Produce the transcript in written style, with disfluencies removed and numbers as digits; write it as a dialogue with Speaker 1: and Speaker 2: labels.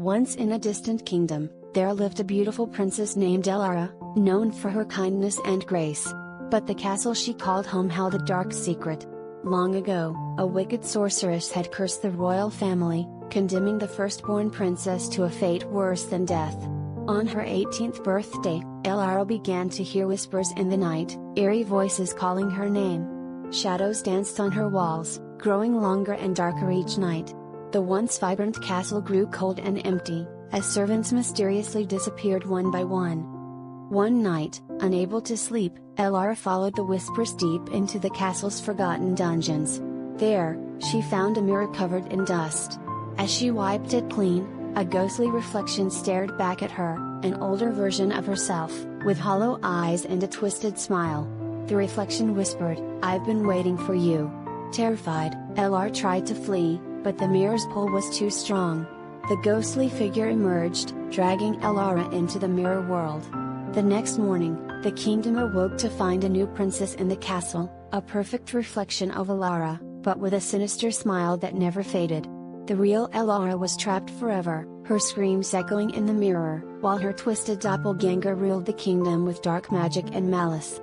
Speaker 1: Once in a distant kingdom, there lived a beautiful princess named Elara, known for her kindness and grace. But the castle she called home held a dark secret. Long ago, a wicked sorceress had cursed the royal family, condemning the firstborn princess to a fate worse than death. On her 18th birthday, Elara began to hear whispers in the night, eerie voices calling her name. Shadows danced on her walls, growing longer and darker each night. The once vibrant castle grew cold and empty, as servants mysteriously disappeared one by one. One night, unable to sleep, Elara followed the whispers deep into the castle's forgotten dungeons. There, she found a mirror covered in dust. As she wiped it clean, a ghostly reflection stared back at her, an older version of herself, with hollow eyes and a twisted smile. The reflection whispered, "I've been waiting for you." Terrified, Elara tried to flee, but the mirror's pull was too strong. The ghostly figure emerged, dragging Elara into the mirror world. The next morning, the kingdom awoke to find a new princess in the castle, a perfect reflection of Elara, but with a sinister smile that never faded. The real Elara was trapped forever, her screams echoing in the mirror, while her twisted doppelganger ruled the kingdom with dark magic and malice.